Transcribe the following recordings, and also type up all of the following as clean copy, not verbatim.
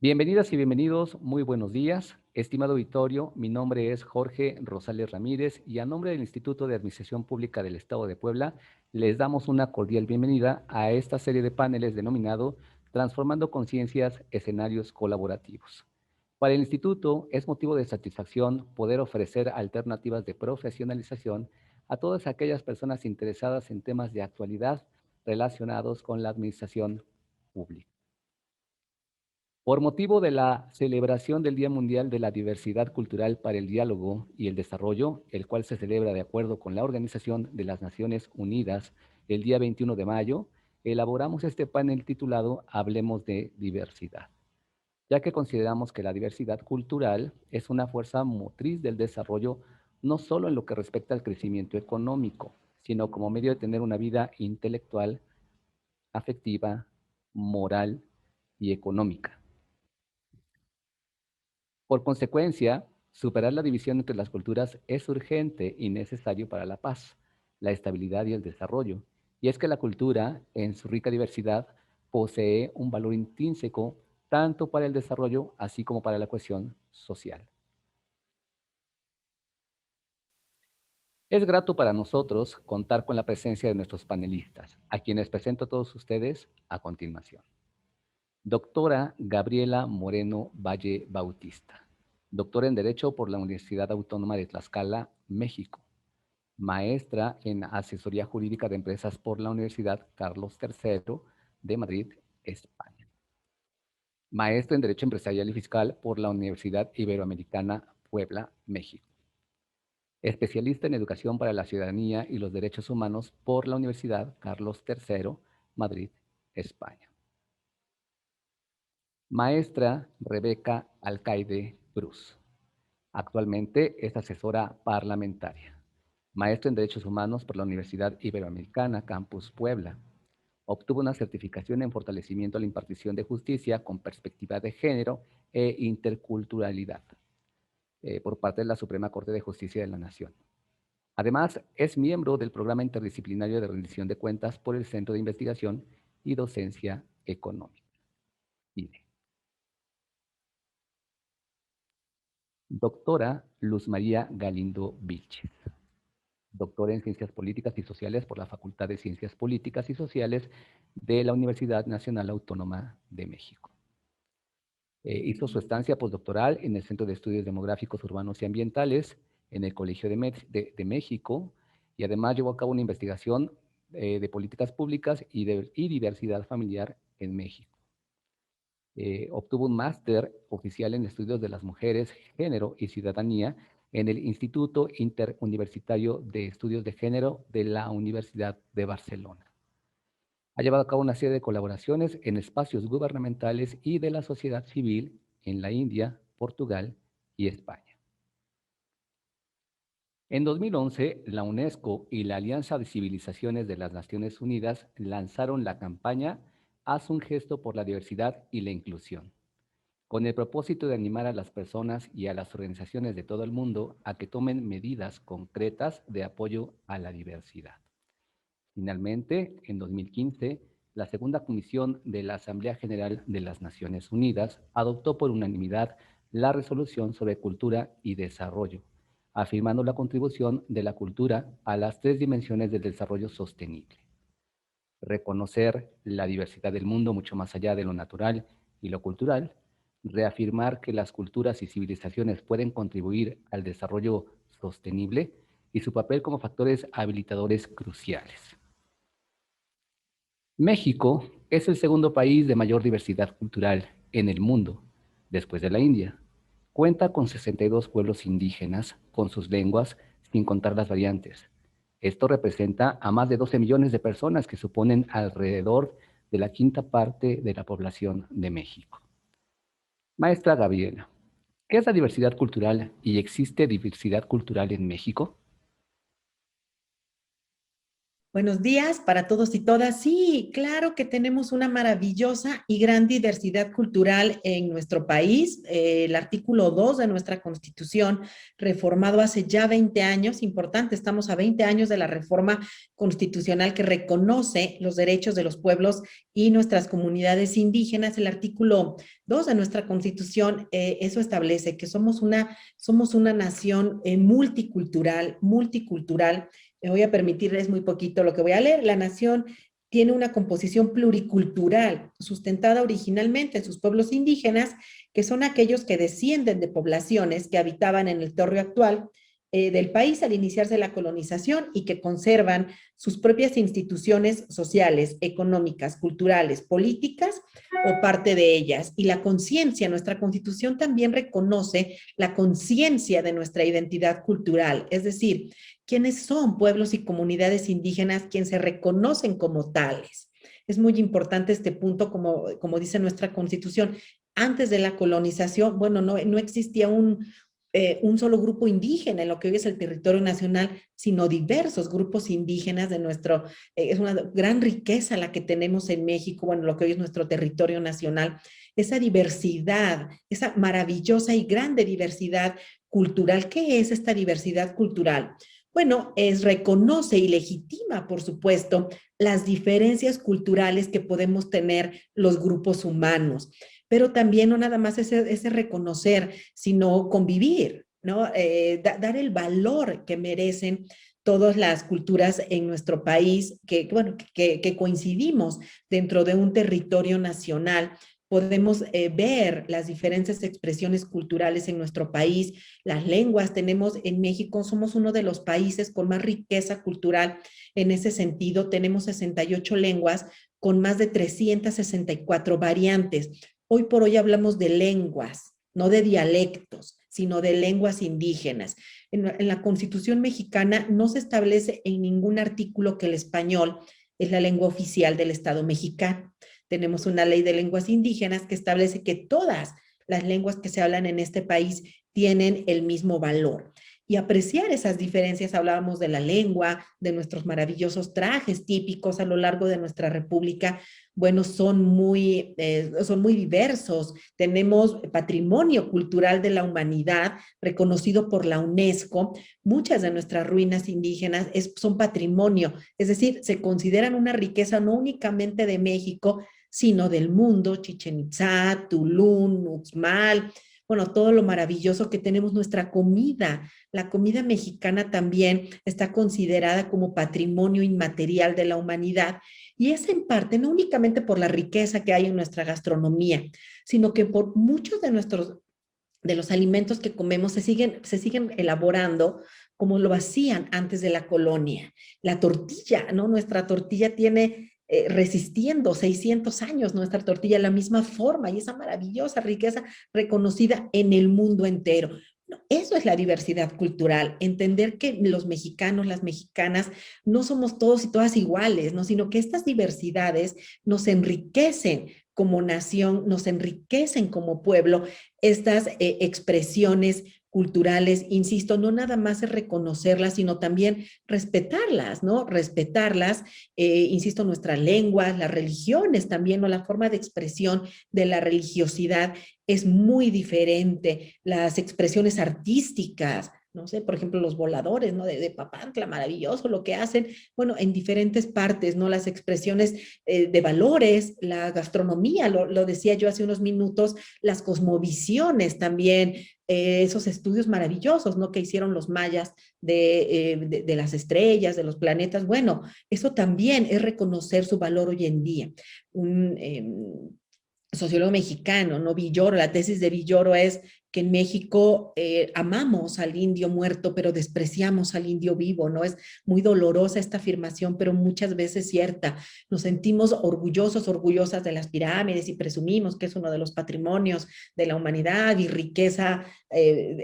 Bienvenidas y bienvenidos, muy buenos días. Estimado auditorio, mi nombre es Jorge Rosales Ramírez y a nombre del Instituto de Administración Pública del Estado de Puebla, les damos una cordial bienvenida a esta serie de paneles denominado Transformando Conciencias, Escenarios Colaborativos. Para el Instituto es motivo de satisfacción poder ofrecer alternativas de profesionalización a todas aquellas personas interesadas en temas de actualidad relacionados con la administración pública. Por motivo de la celebración del Día Mundial de la Diversidad Cultural para el Diálogo y el Desarrollo, el cual se celebra de acuerdo con la Organización de las Naciones Unidas el día 21 de mayo, elaboramos este panel titulado Hablemos de Diversidad, ya que consideramos que la diversidad cultural es una fuerza motriz del desarrollo no solo en lo que respecta al crecimiento económico, sino como medio de tener una vida intelectual, afectiva, moral y económica. Por consecuencia, superar la división entre las culturas es urgente y necesario para la paz, la estabilidad y el desarrollo. Y es que la cultura, en su rica diversidad, posee un valor intrínseco tanto para el desarrollo así como para la cohesión social. Es grato para nosotros contar con la presencia de nuestros panelistas, a quienes presento a todos ustedes a continuación. Doctora Gabriela Moreno Valle Bautista, doctora en Derecho por la Universidad Autónoma de Tlaxcala, México, maestra en Asesoría Jurídica de Empresas por la Universidad Carlos III de Madrid, España. Maestra en Derecho Empresarial y Fiscal por la Universidad Iberoamericana, Puebla, México. Especialista en Educación para la Ciudadanía y los Derechos Humanos por la Universidad Carlos III, Madrid, España. Maestra Rebeca Alcaide Cruz. Actualmente es asesora parlamentaria. Maestra en Derechos Humanos por la Universidad Iberoamericana, Campus Puebla. Obtuvo una certificación en fortalecimiento a la impartición de justicia con perspectiva de género e interculturalidad por parte de la Suprema Corte de Justicia de la Nación. Además, es miembro del Programa Interdisciplinario de Rendición de Cuentas por el Centro de Investigación y Docencia Económica, IDE. Doctora Luz María Galindo Vilches, doctora en Ciencias Políticas y Sociales por la Facultad de Ciencias Políticas y Sociales de la Universidad Nacional Autónoma de México. Hizo su estancia postdoctoral en el Centro de Estudios Demográficos Urbanos y Ambientales en el Colegio de México y además llevó a cabo una investigación de políticas públicas y diversidad familiar en México. Obtuvo un máster oficial en estudios de las mujeres, género y ciudadanía en el Instituto Interuniversitario de Estudios de Género de la Universidad de Barcelona. Ha llevado a cabo una serie de colaboraciones en espacios gubernamentales y de la sociedad civil en la India, Portugal y España. En 2011, la UNESCO y la Alianza de Civilizaciones de las Naciones Unidas lanzaron la campaña Haz un gesto por la diversidad y la inclusión, con el propósito de animar a las personas y a las organizaciones de todo el mundo a que tomen medidas concretas de apoyo a la diversidad. Finalmente, en 2015, la Segunda Comisión de la Asamblea General de las Naciones Unidas adoptó por unanimidad la resolución sobre cultura y desarrollo, afirmando la contribución de la cultura a las 3 dimensiones del desarrollo sostenible. Reconocer la diversidad del mundo mucho más allá de lo natural y lo cultural, reafirmar que las culturas y civilizaciones pueden contribuir al desarrollo sostenible y su papel como factores habilitadores cruciales. México es el segundo país de mayor diversidad cultural en el mundo, después de la India. Cuenta con 62 pueblos indígenas, con sus lenguas, sin contar las variantes. Esto representa a más de 12 millones de personas que suponen alrededor de la quinta parte de la población de México. Maestra Gabriela, ¿qué es la diversidad cultural y existe diversidad cultural en México? Buenos días para todos y todas. Sí, claro que tenemos una maravillosa y gran diversidad cultural en nuestro país. El artículo 2 de nuestra Constitución, reformado hace ya 20 años, importante, estamos a 20 años de la reforma constitucional que reconoce los derechos de los pueblos y nuestras comunidades indígenas. El artículo 2 de nuestra Constitución, eso establece que somos una nación multicultural. Me voy a permitirles muy poquito lo que voy a leer. La nación tiene una composición pluricultural, sustentada originalmente en sus pueblos indígenas, que son aquellos que descienden de poblaciones que habitaban en el territorio actual del país al iniciarse la colonización y que conservan sus propias instituciones sociales, económicas, culturales, políticas o parte de ellas. Y la conciencia, nuestra Constitución también reconoce la conciencia de nuestra identidad cultural, es decir, quiénes son pueblos y comunidades indígenas quienes se reconocen como tales. Es muy importante este punto, como dice nuestra Constitución. Antes de la colonización, bueno, no existía un solo grupo indígena en lo que hoy es el territorio nacional, sino diversos grupos indígenas de es una gran riqueza la que tenemos en México, bueno, lo que hoy es nuestro territorio nacional, esa diversidad, esa maravillosa y grande diversidad cultural. ¿Qué es esta diversidad cultural? Bueno, reconoce y legitima, por supuesto, las diferencias culturales que podemos tener los grupos humanos, pero también no nada más ese reconocer, sino convivir, ¿no? Dar el valor que merecen todas las culturas en nuestro país, bueno, que coincidimos dentro de un territorio nacional. Podemos ver las diferentes expresiones culturales en nuestro país, las lenguas. Tenemos en México, somos uno de los países con más riqueza cultural en ese sentido. Tenemos 68 lenguas con más de 364 variantes. Hoy por hoy hablamos de lenguas, no de dialectos, sino de lenguas indígenas. En la Constitución mexicana no se establece en ningún artículo que el español es la lengua oficial del Estado mexicano. Tenemos una ley de lenguas indígenas que establece que todas las lenguas que se hablan en este país tienen el mismo valor. Y apreciar esas diferencias, hablábamos de la lengua, de nuestros maravillosos trajes típicos a lo largo de nuestra república, bueno, son muy diversos. Tenemos patrimonio cultural de la humanidad reconocido por la UNESCO. Muchas de nuestras ruinas indígenas son patrimonio, es decir, se consideran una riqueza no únicamente de México, sino del mundo. Chichén Itzá, Tulum, Uxmal, bueno, todo lo maravilloso que tenemos, nuestra comida. La comida mexicana también está considerada como patrimonio inmaterial de la humanidad, y es en parte no únicamente por la riqueza que hay en nuestra gastronomía, sino que por muchos de los alimentos que comemos se siguen elaborando como lo hacían antes de la colonia. La tortilla, ¿no? Nuestra tortilla tiene resistiendo 600 años, nuestra tortilla, la misma forma y esa maravillosa riqueza reconocida en el mundo entero. No, eso es la diversidad cultural, entender que los mexicanos, las mexicanas, no somos todos y todas iguales, ¿no? Sino que estas diversidades nos enriquecen como nación, nos enriquecen como pueblo, estas expresiones culturales, insisto, no nada más es reconocerlas, sino también respetarlas, ¿no? Respetarlas, insisto, nuestras lenguas, las religiones también, ¿no? La forma de expresión de la religiosidad es muy diferente, las expresiones artísticas, no sé, por ejemplo, los voladores, ¿no? De Papantla, maravilloso lo que hacen, bueno, en diferentes partes, ¿no? Las expresiones de valores, la gastronomía, lo decía yo hace unos minutos, las cosmovisiones también, esos estudios maravillosos, ¿no? Que hicieron los mayas de las estrellas, de los planetas, bueno, eso también es reconocer su valor hoy en día. Un sociólogo mexicano, ¿no? Villoro, la tesis de Villoro es que en México amamos al indio muerto, pero despreciamos al indio vivo, ¿no? Es muy dolorosa esta afirmación, pero muchas veces cierta. Nos sentimos orgullosos, orgullosas de las pirámides y presumimos que es uno de los patrimonios de la humanidad y riqueza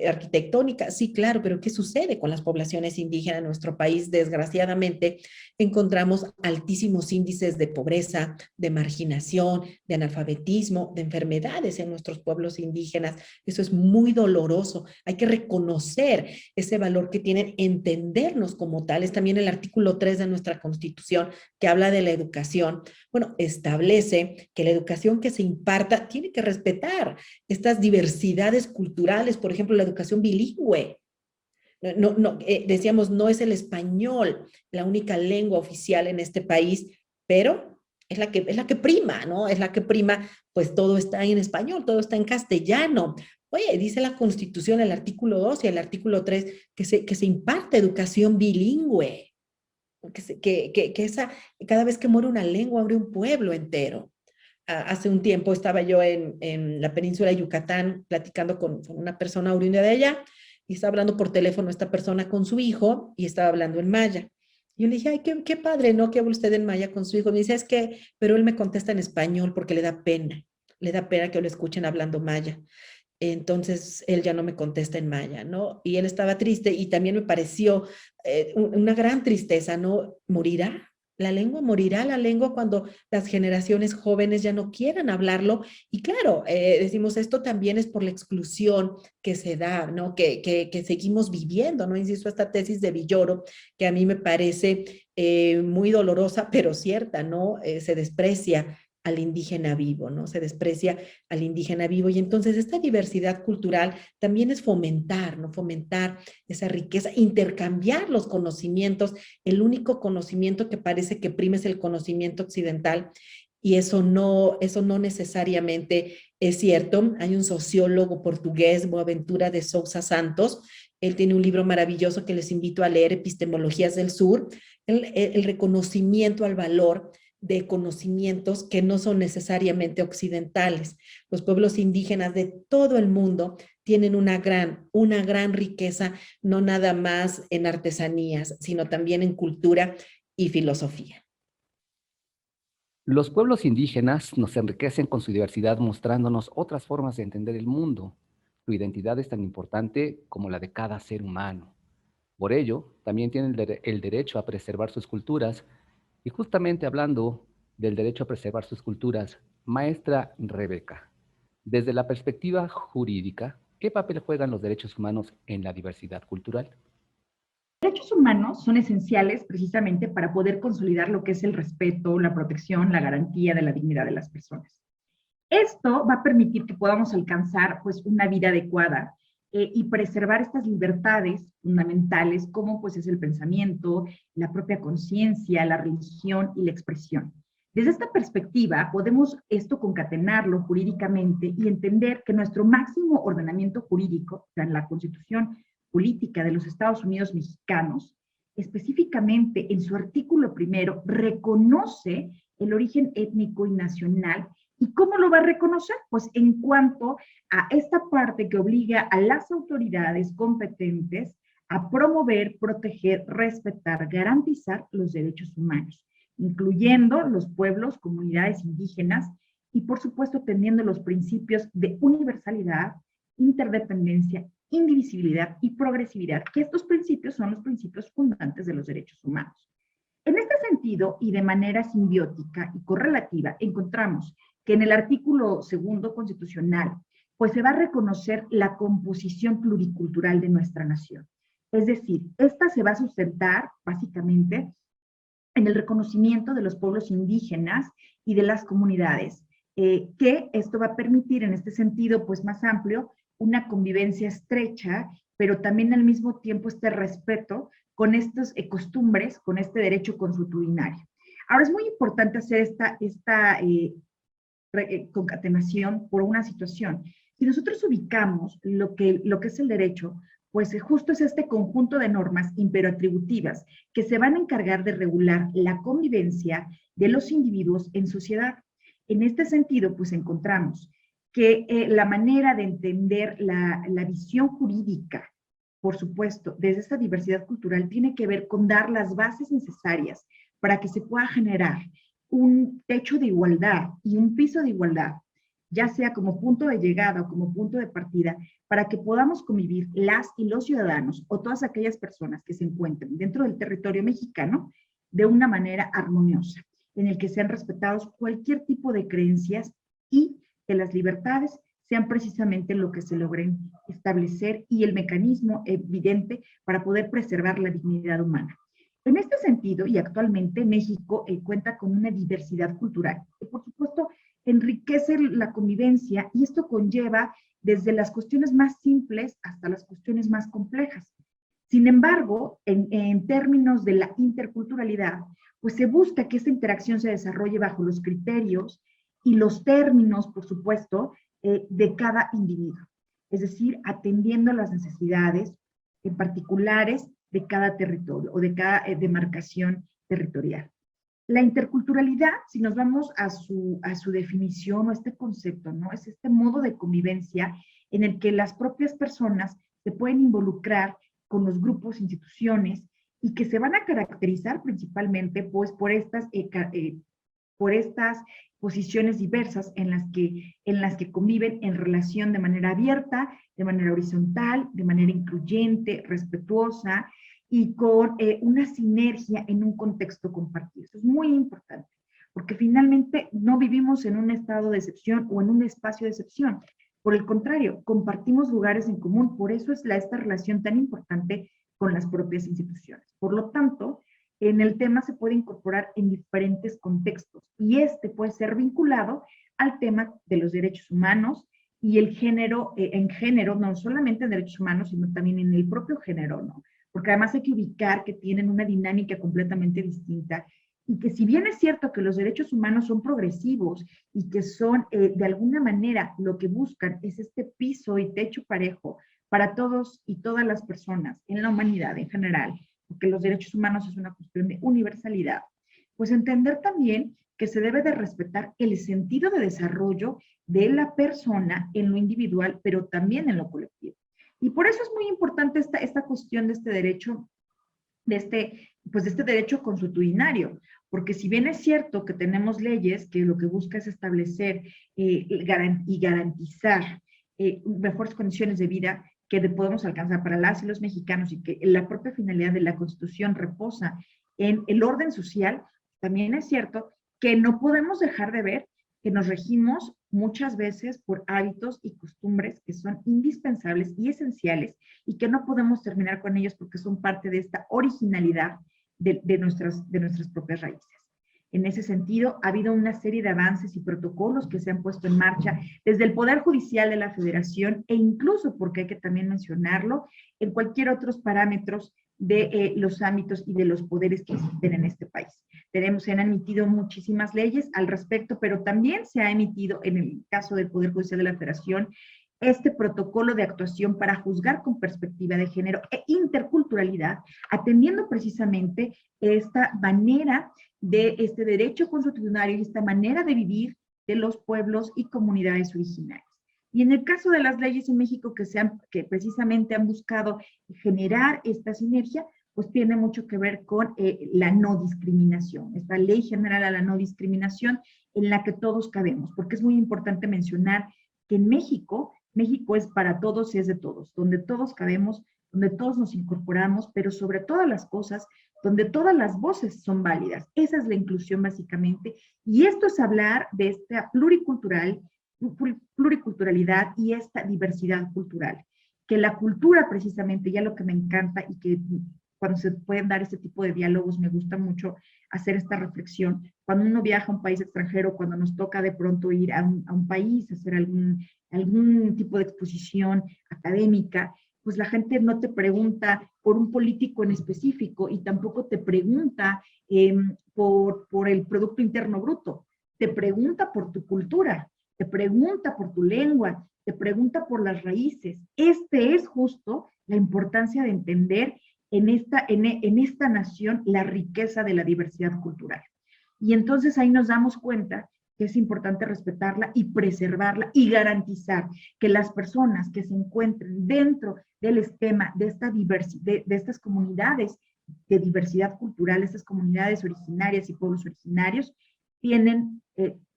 arquitectónica. Sí, claro, pero ¿qué sucede con las poblaciones indígenas en nuestro país? Desgraciadamente, encontramos altísimos índices de pobreza, de marginación, de analfabetismo, de enfermedades en nuestros pueblos indígenas. Eso es muy doloroso. Hay que reconocer ese valor que tienen, entendernos como tales. También el artículo 3 de nuestra Constitución, que habla de la educación, bueno, establece que la educación que se imparta tiene que respetar estas diversidades culturales, por ejemplo, la educación bilingüe. Decíamos, no es el español la única lengua oficial en este país, pero es la que prima, ¿no? Es la que prima, pues todo está en español, todo está en castellano. Oye, dice la Constitución, el artículo 2 y el artículo 3, que se imparte educación bilingüe, cada vez que muere una lengua, abre un pueblo entero. Hace un tiempo estaba yo en la península de Yucatán platicando con una persona oriunda de allá, y estaba hablando por teléfono esta persona con su hijo y estaba hablando en maya. Y yo le dije, ay, qué padre, ¿no? Que habla usted en maya con su hijo. Me dice, es que, pero él me contesta en español porque le da pena que lo escuchen hablando maya. Entonces él ya no me contesta en maya, ¿no? Y él estaba triste y también me pareció una gran tristeza, ¿no? Morirá la lengua cuando las generaciones jóvenes ya no quieran hablarlo. Y claro, decimos esto también es por la exclusión que se da, ¿no? Que seguimos viviendo, ¿no? Insisto, esta tesis de Villoro, que a mí me parece muy dolorosa, pero cierta, ¿no? Se desprecia al indígena vivo, ¿no? Se desprecia al indígena vivo. Y entonces esta diversidad cultural también es fomentar, ¿no? Fomentar esa riqueza, intercambiar los conocimientos. El único conocimiento que parece que prima es el conocimiento occidental, y eso no necesariamente es cierto. Hay un sociólogo portugués, Boaventura de Sousa Santos, él tiene un libro maravilloso que les invito a leer, Epistemologías del Sur, el reconocimiento al valor de conocimientos que no son necesariamente occidentales. Los pueblos indígenas de todo el mundo tienen una gran riqueza, no nada más en artesanías, sino también en cultura y filosofía. Los pueblos indígenas nos enriquecen con su diversidad, mostrándonos otras formas de entender el mundo. Su identidad es tan importante como la de cada ser humano. Por ello, también tienen el derecho a preservar sus culturas. Y justamente hablando del derecho a preservar sus culturas, maestra Rebeca, desde la perspectiva jurídica, ¿qué papel juegan los derechos humanos en la diversidad cultural? Derechos humanos son esenciales precisamente para poder consolidar lo que es el respeto, la protección, la garantía de la dignidad de las personas. Esto va a permitir que podamos alcanzar pues una vida adecuada y preservar estas libertades fundamentales como pues es el pensamiento, la propia conciencia, la religión y la expresión. Desde esta perspectiva podemos esto concatenarlo jurídicamente y entender que nuestro máximo ordenamiento jurídico, en la Constitución Política de los Estados Unidos Mexicanos, específicamente en su artículo primero, reconoce el origen étnico y nacional. ¿Y cómo lo va a reconocer? Pues en cuanto a esta parte que obliga a las autoridades competentes a promover, proteger, respetar, garantizar los derechos humanos, incluyendo los pueblos, comunidades indígenas y, por supuesto, atendiendo los principios de universalidad, interdependencia, indivisibilidad y progresividad, que estos principios son los principios fundantes de los derechos humanos. En este sentido, y de manera simbiótica y correlativa, encontramos que en el artículo segundo constitucional, pues se va a reconocer la composición pluricultural de nuestra nación. Es decir, esta se va a sustentar básicamente en el reconocimiento de los pueblos indígenas y de las comunidades, que esto va a permitir en este sentido pues más amplio una convivencia estrecha, pero también al mismo tiempo este respeto con estas costumbres, con este derecho consuetudinario. Ahora es muy importante hacer esta concatenación por una situación. Si nosotros ubicamos lo que es el derecho, pues justo es este conjunto de normas imperoatributivas que se van a encargar de regular la convivencia de los individuos en sociedad. En este sentido, pues encontramos que la manera de entender la visión jurídica, por supuesto, desde esta diversidad cultural, tiene que ver con dar las bases necesarias para que se pueda generar un techo de igualdad y un piso de igualdad, ya sea como punto de llegada o como punto de partida, para que podamos convivir las y los ciudadanos o todas aquellas personas que se encuentren dentro del territorio mexicano de una manera armoniosa, en el que sean respetados cualquier tipo de creencias y que las libertades sean precisamente lo que se logren establecer y el mecanismo evidente para poder preservar la dignidad humana. En este sentido, y actualmente México cuenta con una diversidad cultural, que por supuesto enriquece la convivencia, y esto conlleva desde las cuestiones más simples hasta las cuestiones más complejas. Sin embargo, en términos de la interculturalidad, pues se busca que esta interacción se desarrolle bajo los criterios y los términos, por supuesto, de cada individuo. Es decir, atendiendo las necesidades en particulares de cada territorio o de cada demarcación territorial. La interculturalidad, si nos vamos a su definición o este concepto, ¿no? Es este modo de convivencia en el que las propias personas se pueden involucrar con los grupos, instituciones, y que se van a caracterizar principalmente pues, por estas posiciones diversas en las que conviven en relación de manera abierta, de manera horizontal, de manera incluyente, respetuosa y con una sinergia en un contexto compartido. Eso es muy importante, porque finalmente no vivimos en un estado de excepción o en un espacio de excepción. Por el contrario, compartimos lugares en común, por eso es esta relación tan importante con las propias instituciones. Por lo tanto, en el tema se puede incorporar en diferentes contextos y este puede ser vinculado al tema de los derechos humanos y el género, en género, no solamente en derechos humanos, sino también en el propio género, ¿no? Porque además hay que ubicar que tienen una dinámica completamente distinta y que si bien es cierto que los derechos humanos son progresivos y que son de alguna manera lo que buscan es este piso y techo parejo para todos y todas las personas en la humanidad en general, porque los derechos humanos es una cuestión de universalidad, pues entender también que se debe de respetar el sentido de desarrollo de la persona en lo individual, pero también en lo colectivo. Y por eso es muy importante esta cuestión de este derecho, de este derecho consuetudinario, porque si bien es cierto que tenemos leyes que lo que busca es establecer y garantizar mejores condiciones de vida que podemos alcanzar para las y los mexicanos y que la propia finalidad de la Constitución reposa en el orden social, también es cierto que no podemos dejar de ver que nos regimos muchas veces por hábitos y costumbres que son indispensables y esenciales y que no podemos terminar con ellos porque son parte de esta originalidad de nuestras propias raíces. En ese sentido, ha habido una serie de avances y protocolos que se han puesto en marcha desde el Poder Judicial de la Federación e incluso, porque hay que también mencionarlo, en cualquier otros parámetros de los ámbitos y de los poderes que existen en este país. Se han emitido muchísimas leyes al respecto, pero también se ha emitido, en el caso del Poder Judicial de la Federación, este protocolo de actuación para juzgar con perspectiva de género e interculturalidad, atendiendo precisamente esta manera de este derecho consuetudinario y esta manera de vivir de los pueblos y comunidades originarias. Y en el caso de las leyes en México que precisamente han buscado generar esta sinergia, pues tiene mucho que ver con la no discriminación, esta ley general a la no discriminación en la que todos cabemos, porque es muy importante mencionar que en México es para todos y es de todos, donde todos cabemos, donde todos nos incorporamos, pero sobre todas las cosas, donde todas las voces son válidas. Esa es la inclusión básicamente, y esto es hablar de esta pluriculturalidad y esta diversidad cultural. Que la cultura precisamente, ya lo que me encanta y que cuando se pueden dar este tipo de diálogos me gusta mucho hacer esta reflexión. Cuando uno viaja a un país extranjero, cuando nos toca de pronto ir a un país, hacer algún tipo de exposición académica, pues la gente no te pregunta por un político en específico y tampoco te pregunta por el Producto Interno Bruto, te pregunta por tu cultura, te pregunta por tu lengua, te pregunta por las raíces. Este es justo la importancia de entender en esta nación la riqueza de la diversidad cultural. Y entonces ahí nos damos cuenta que es importante respetarla y preservarla y garantizar que las personas que se encuentren dentro del esquema de estas comunidades de diversidad cultural, estas comunidades originarias y pueblos originarios, tienen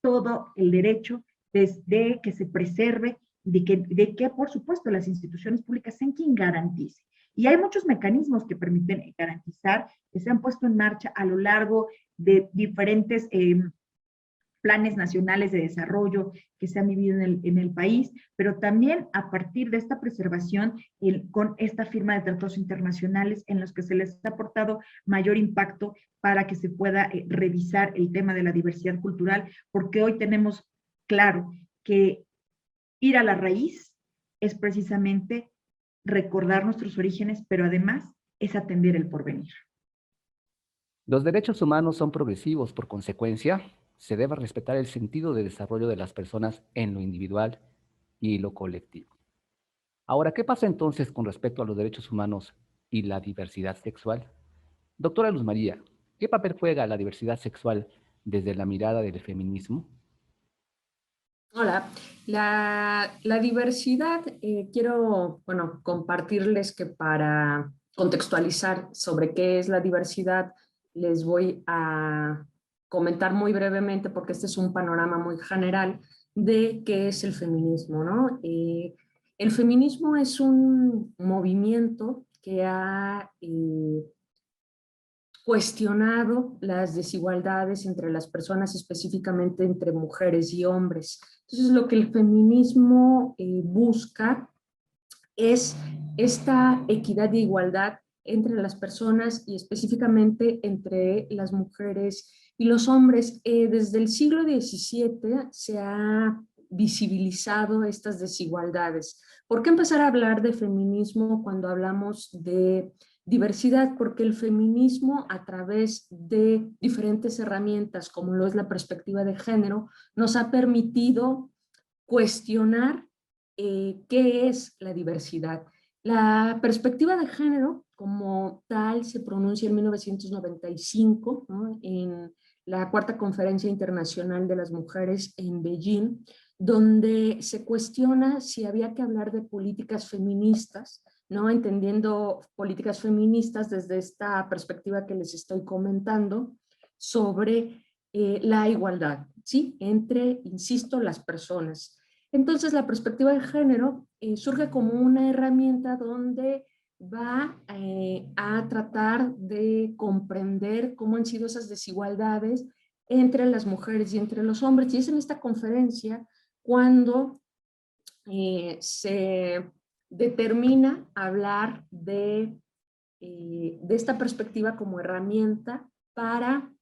todo el derecho de que se preserve y de que, por supuesto, las instituciones públicas sean quien garantice. Y hay muchos mecanismos que permiten garantizar, que se han puesto en marcha a lo largo de diferentes planes nacionales de desarrollo que se han vivido en el país, pero también a partir de esta preservación con esta firma de tratados internacionales en los que se les ha aportado mayor impacto para que se pueda revisar el tema de la diversidad cultural, porque hoy tenemos claro que ir a la raíz es precisamente recordar nuestros orígenes, pero además es atender el porvenir. Los derechos humanos son progresivos, por consecuencia, se debe respetar el sentido de desarrollo de las personas en lo individual y lo colectivo. Ahora, ¿qué pasa entonces con respecto a los derechos humanos y la diversidad sexual? Doctora Luz María, ¿qué papel juega la diversidad sexual desde la mirada del feminismo? Hola, la diversidad, quiero, bueno, compartirles que para contextualizar sobre qué es la diversidad, les voy a comentar muy brevemente, porque este es un panorama muy general de qué es el feminismo, ¿no? El feminismo es un movimiento que ha cuestionado las desigualdades entre las personas, específicamente entre mujeres y hombres. Entonces, lo que el feminismo busca es esta equidad de igualdad entre las personas y específicamente entre las mujeres y los hombres. Desde el siglo XVII se ha visibilizado estas desigualdades. ¿Por qué empezar a hablar de feminismo cuando hablamos de diversidad? Porque el feminismo, a través de diferentes herramientas, como lo es la perspectiva de género, nos ha permitido cuestionar qué es la diversidad. La perspectiva de género, como tal, se pronuncia en 1995, ¿no?, en la Cuarta Conferencia Internacional de las Mujeres en Beijing, donde se cuestiona si había que hablar de políticas feministas, ¿no?, entendiendo políticas feministas desde esta perspectiva que les estoy comentando sobre la igualdad, ¿sí?, entre, insisto, las personas. Entonces, la perspectiva de género surge como una herramienta donde va a tratar de comprender cómo han sido esas desigualdades entre las mujeres y entre los hombres. Y es en esta conferencia cuando se determina hablar de esta perspectiva como herramienta para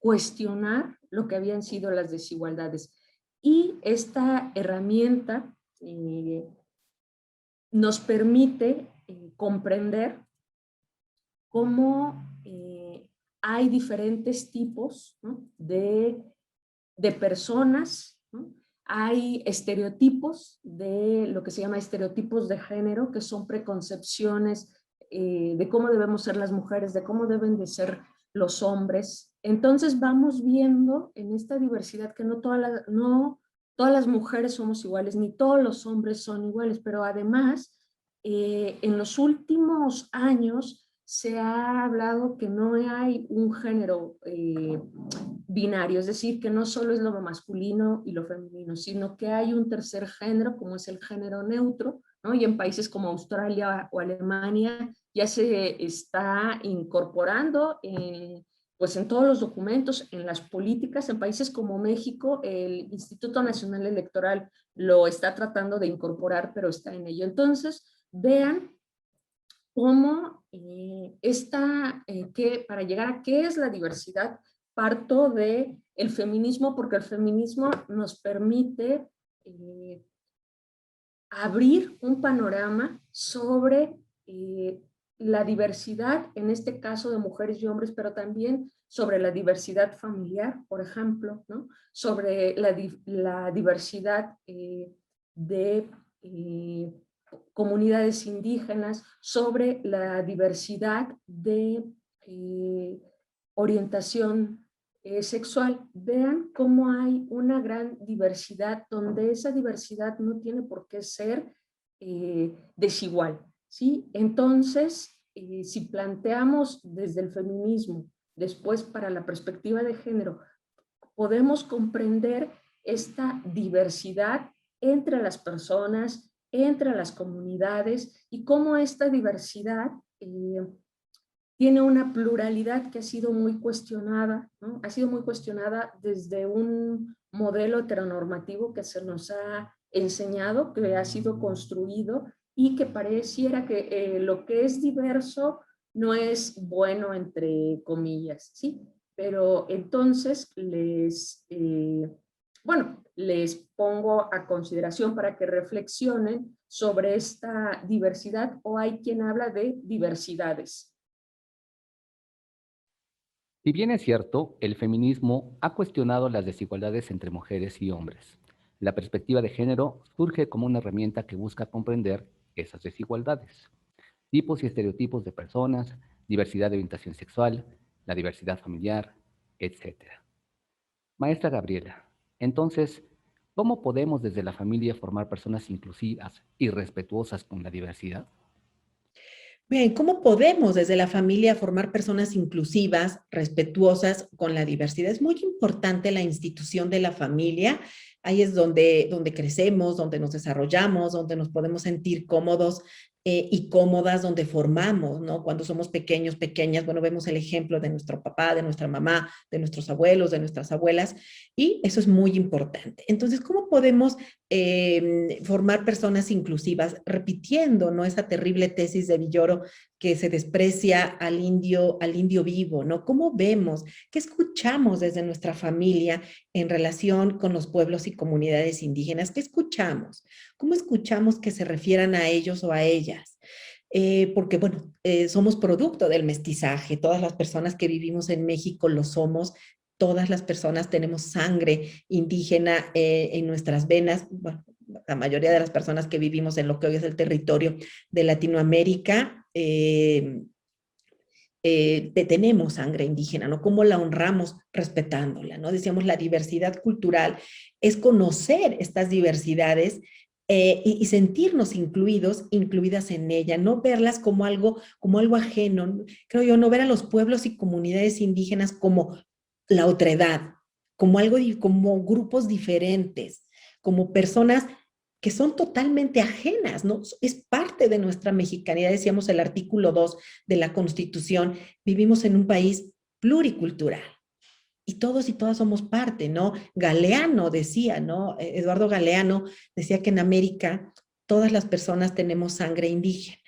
cuestionar lo que habían sido las desigualdades. Y esta herramienta nos permite comprender cómo hay diferentes tipos, ¿no?, de personas, ¿no? Hay estereotipos de lo que se llama estereotipos de género, que son preconcepciones de cómo debemos ser las mujeres, de cómo deben de ser los hombres. Entonces vamos viendo en esta diversidad que no todas las mujeres somos iguales, ni todos los hombres son iguales, pero además en los últimos años se ha hablado que no hay un género binario, es decir, que no solo es lo masculino y lo femenino, sino que hay un tercer género, como es el género neutro, ¿no? Y en países como Australia o Alemania ya se está incorporando pues en todos los documentos, en las políticas. En países como México, el Instituto Nacional Electoral lo está tratando de incorporar, pero está en ello. Entonces, vean cómo para llegar a qué es la diversidad, parto de el feminismo, porque el feminismo nos permite abrir un panorama sobre la diversidad, en este caso de mujeres y hombres, pero también sobre la diversidad familiar, por ejemplo, ¿no?, sobre la diversidad de comunidades indígenas, sobre la diversidad de orientación sexual. Vean cómo hay una gran diversidad, donde esa diversidad no tiene por qué ser desigual, ¿sí? Entonces, si planteamos desde el feminismo, después para la perspectiva de género, podemos comprender esta diversidad entre las personas, entre las comunidades, y cómo esta diversidad tiene una pluralidad que ha sido muy cuestionada, ¿no? Ha sido muy cuestionada desde un modelo heteronormativo que se nos ha enseñado, que ha sido construido y que pareciera que lo que es diverso no es bueno, entre comillas, ¿sí? Pero entonces les pongo a consideración para que reflexionen sobre esta diversidad, o hay quien habla de diversidades. Si bien es cierto, el feminismo ha cuestionado las desigualdades entre mujeres y hombres. La perspectiva de género surge como una herramienta que busca comprender esas desigualdades, tipos y estereotipos de personas, diversidad de orientación sexual, la diversidad familiar, etc. Maestra Gabriela, entonces, ¿cómo podemos desde la familia formar personas inclusivas y respetuosas con la diversidad? Bien, ¿cómo podemos desde la familia formar personas inclusivas, respetuosas con la diversidad? Es muy importante la institución de la familia. Ahí es donde crecemos, donde nos desarrollamos, donde nos podemos sentir cómodos y cómodas, donde formamos, ¿no? Cuando somos pequeños, pequeñas, bueno, vemos el ejemplo de nuestro papá, de nuestra mamá, de nuestros abuelos, de nuestras abuelas, y eso es muy importante. Entonces, ¿cómo podemos formar personas inclusivas? Repitiendo, ¿no? Esa terrible tesis de Villoro que se desprecia al indio vivo, ¿no? ¿Cómo vemos? ¿Qué escuchamos desde nuestra familia en relación con los pueblos y comunidades indígenas? ¿Qué escuchamos? ¿Cómo escuchamos que se refieran a ellos o a ellas? Porque, bueno, somos producto del mestizaje. Todas las personas que vivimos en México lo somos. Todas las personas tenemos sangre indígena en nuestras venas. Bueno, la mayoría de las personas que vivimos en lo que hoy es el territorio de Latinoamérica, tenemos sangre indígena, ¿no? ¿Cómo la honramos? Respetándola, ¿no? Decíamos, la diversidad cultural es conocer estas diversidades y sentirnos incluidos, incluidas en ella, no verlas como algo ajeno. Creo yo, no ver a los pueblos y comunidades indígenas como la otredad, como algo, como grupos diferentes, como personas que son totalmente ajenas, ¿no? Es parte de nuestra mexicanidad, decíamos el artículo 2 de la Constitución, vivimos en un país pluricultural y todos y todas somos parte, ¿no? Galeano decía, ¿no? Eduardo Galeano decía que en América todas las personas tenemos sangre indígena,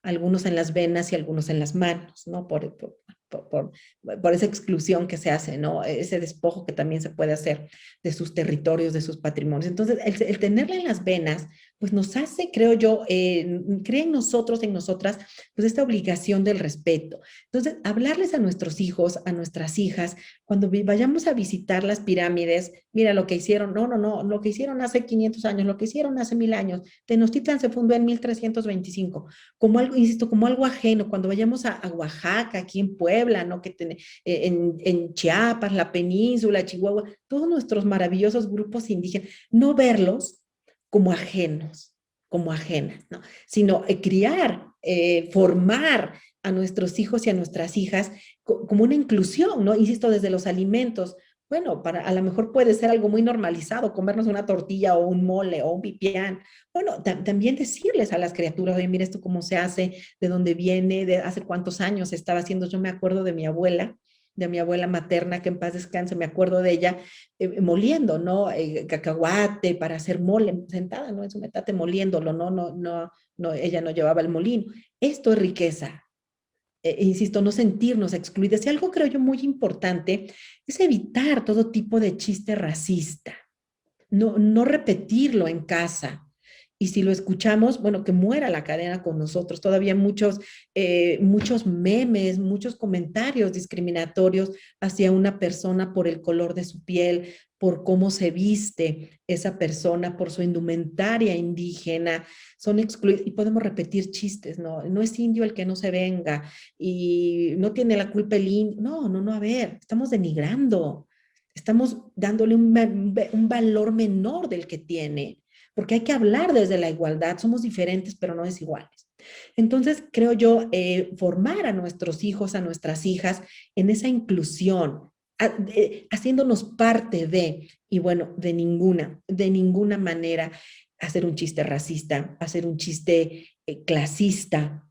algunos en las venas y algunos en las manos, ¿no? Por, por, por esa exclusión que se hace, ¿no? Ese despojo que también se puede hacer de sus territorios, de sus patrimonios. Entonces, el tenerla en las venas, pues nos hace, creo yo, crea en nosotros, en nosotras, pues esta obligación del respeto. Entonces, hablarles a nuestros hijos, a nuestras hijas, cuando vayamos a visitar las pirámides, mira lo que hicieron, no, lo que hicieron hace 500 años, lo que hicieron hace 1000 años, Tenochtitlan se fundó en 1325, como algo, insisto, como algo ajeno, cuando vayamos a Oaxaca, aquí en Puebla, ¿no? En Chiapas, la península, Chihuahua, todos nuestros maravillosos grupos indígenas, no verlos como ajenos, como ajenas, ¿no? Sino criar, formar a nuestros hijos y a nuestras hijas como una inclusión, ¿no? Insisto, desde los alimentos. Bueno, a lo mejor puede ser algo muy normalizado, comernos una tortilla o un mole o un pipián. Bueno, también decirles a las criaturas, oye, mira esto cómo se hace, de dónde viene, de hace cuántos años se estaba haciendo. Yo me acuerdo de mi abuela materna, que en paz descanse, me acuerdo de ella moliendo, ¿no? Cacahuate para hacer mole, sentada, ¿no? En su metate moliéndolo, no, ella no llevaba el molino. Esto es riqueza. Insisto, no sentirnos excluidas. Y algo creo yo muy importante es evitar todo tipo de chiste racista, no repetirlo en casa. Y si lo escuchamos, bueno, que muera la cadena con nosotros. Todavía muchos memes, muchos comentarios discriminatorios hacia una persona por el color de su piel, por cómo se viste esa persona, por su indumentaria indígena, son excluidos. Y podemos repetir chistes, ¿no? No es indio el que no se venga y no tiene la culpa el indio. No, a ver, estamos denigrando. Estamos dándole un valor menor del que tiene, porque hay que hablar desde la igualdad. Somos diferentes, pero no desiguales. Entonces, creo yo, formar a nuestros hijos, a nuestras hijas en esa inclusión, haciéndonos parte y bueno, de ninguna manera hacer un chiste racista, hacer un chiste clasista,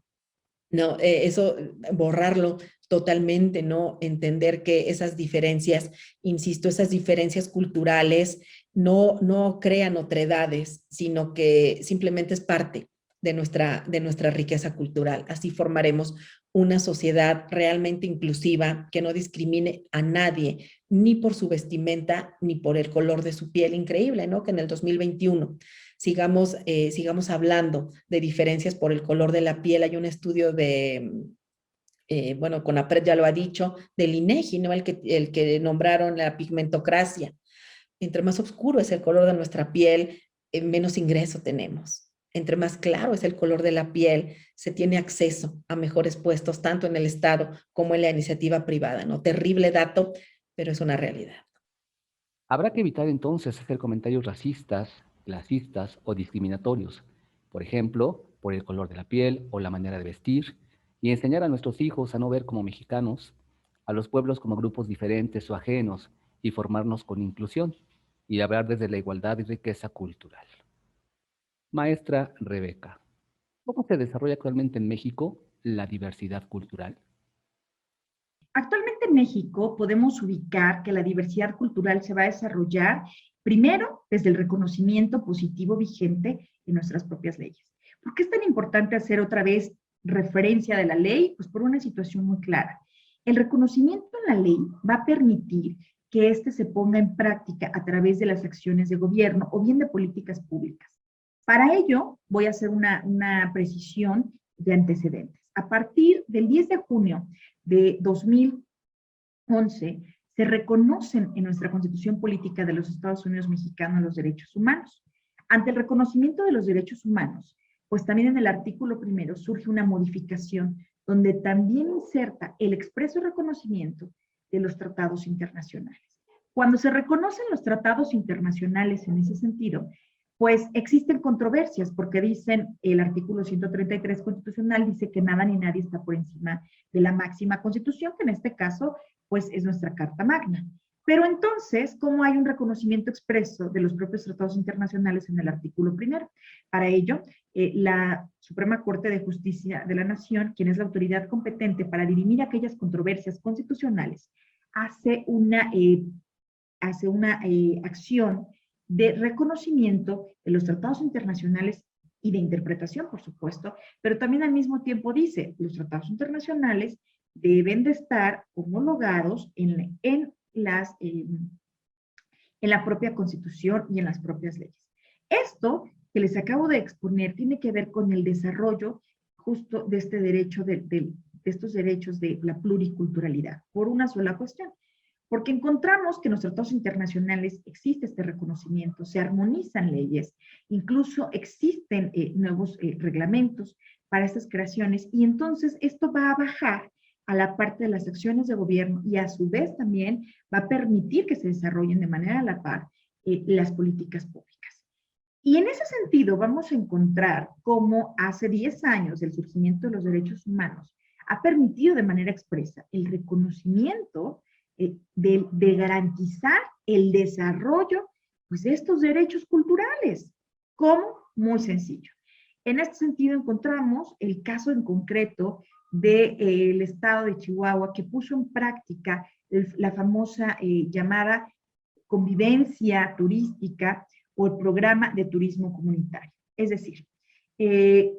No, eso, borrarlo totalmente, ¿no? Entender que esas diferencias, insisto, esas diferencias culturales no crean otredades, sino que simplemente es parte de nuestra riqueza cultural. Así formaremos una sociedad realmente inclusiva que no discrimine a nadie, ni por su vestimenta, ni por el color de su piel. Increíble, ¿no? Que en el 2021 sigamos hablando de diferencias por el color de la piel. Hay un estudio de, bueno, CONAPRED ya lo ha dicho, del INEGI, ¿no? El que nombraron la pigmentocracia. Entre más oscuro es el color de nuestra piel, menos ingreso tenemos. Entre más claro es el color de la piel, se tiene acceso a mejores puestos, tanto en el Estado como en la iniciativa privada, ¿no? Terrible dato, pero es una realidad. Habrá que evitar entonces hacer comentarios racistas, clasistas o discriminatorios, por ejemplo, por el color de la piel o la manera de vestir, y enseñar a nuestros hijos a no ver como mexicanos, a los pueblos como grupos diferentes o ajenos, y formarnos con inclusión, y hablar desde la igualdad y riqueza cultural. Maestra Rebeca, ¿cómo se desarrolla actualmente en México la diversidad cultural? Actualmente en México podemos ubicar que la diversidad cultural se va a desarrollar primero desde el reconocimiento positivo vigente en nuestras propias leyes. ¿Por qué es tan importante hacer otra vez referencia de la ley? Pues por una situación muy clara. El reconocimiento en la ley va a permitir que éste se ponga en práctica a través de las acciones de gobierno o bien de políticas públicas. Para ello, voy a hacer una precisión de antecedentes. A partir del 10 de junio de 2011, se reconocen en nuestra Constitución Política de los Estados Unidos Mexicanos los derechos humanos. Ante el reconocimiento de los derechos humanos, pues también en el artículo primero surge una modificación donde también inserta el expreso reconocimiento de los tratados internacionales. Cuando se reconocen los tratados internacionales en ese sentido, pues existen controversias porque dicen, el artículo 133 constitucional dice que nada ni nadie está por encima de la máxima constitución, que en este caso, pues es nuestra Carta Magna. Pero entonces, ¿cómo hay un reconocimiento expreso de los propios tratados internacionales en el artículo primero? Para ello, la Suprema Corte de Justicia de la Nación, quien es la autoridad competente para dirimir aquellas controversias constitucionales, hace una acción de reconocimiento de los tratados internacionales y de interpretación, por supuesto, pero también al mismo tiempo dice, los tratados internacionales deben de estar homologados en la propia Constitución y en las propias leyes. Esto que les acabo de exponer tiene que ver con el desarrollo justo de este derecho, de estos derechos de la pluriculturalidad, por una sola cuestión. Porque encontramos que en los tratados internacionales existe este reconocimiento, se armonizan leyes, incluso existen nuevos reglamentos para estas creaciones, y entonces esto va a bajar a la parte de las acciones de gobierno y a su vez también va a permitir que se desarrollen de manera a la par las políticas públicas. Y en ese sentido vamos a encontrar cómo hace 10 años el surgimiento de los derechos humanos ha permitido de manera expresa el reconocimiento de garantizar el desarrollo pues, de estos derechos culturales. ¿Cómo? Muy sencillo. En este sentido encontramos el caso en concreto del estado de Chihuahua que puso en práctica la famosa llamada convivencia turística o el programa de turismo comunitario. Es decir,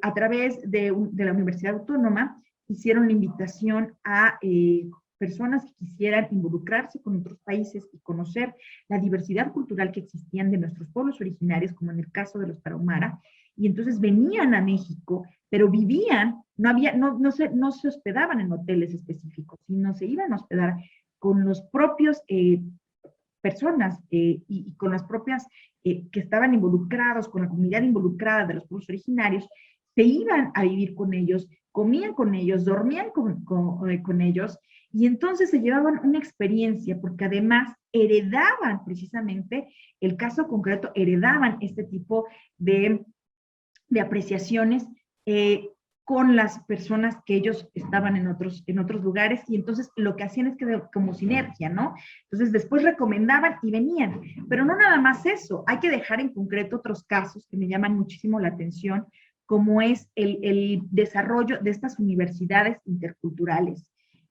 a través de la Universidad Autónoma hicieron la invitación a personas que quisieran involucrarse con otros países y conocer la diversidad cultural que existían de nuestros pueblos originarios, como en el caso de los Tarahumara, y entonces venían a México, pero vivían, no se hospedaban en hoteles específicos, sino se iban a hospedar con los propios personas y con las propias que estaban involucrados, con la comunidad involucrada de los pueblos originarios, se iban a vivir con ellos, comían con ellos, dormían con ellos, y entonces se llevaban una experiencia, porque además heredaban precisamente, el caso concreto, heredaban este tipo de apreciaciones con las personas que ellos estaban en otros lugares, y entonces lo que hacían es que como sinergia, ¿no? Entonces después recomendaban y venían, pero no nada más eso, hay que dejar en concreto otros casos que me llaman muchísimo la atención, como es el desarrollo de estas universidades interculturales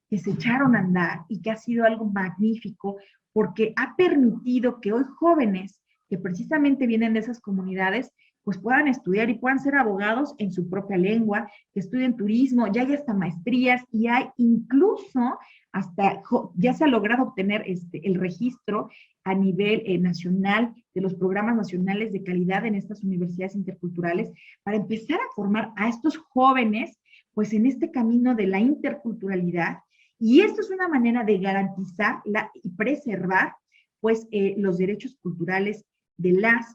que se echaron a andar y que ha sido algo magnífico porque ha permitido que hoy jóvenes que precisamente vienen de esas comunidades pues puedan estudiar y puedan ser abogados en su propia lengua, que estudien turismo, ya hay hasta maestrías y hay incluso hasta, ya se ha logrado obtener el registro a nivel nacional de los programas nacionales de calidad en estas universidades interculturales para empezar a formar a estos jóvenes pues en este camino de la interculturalidad. Y esto es una manera de garantizar y preservar pues los derechos culturales de las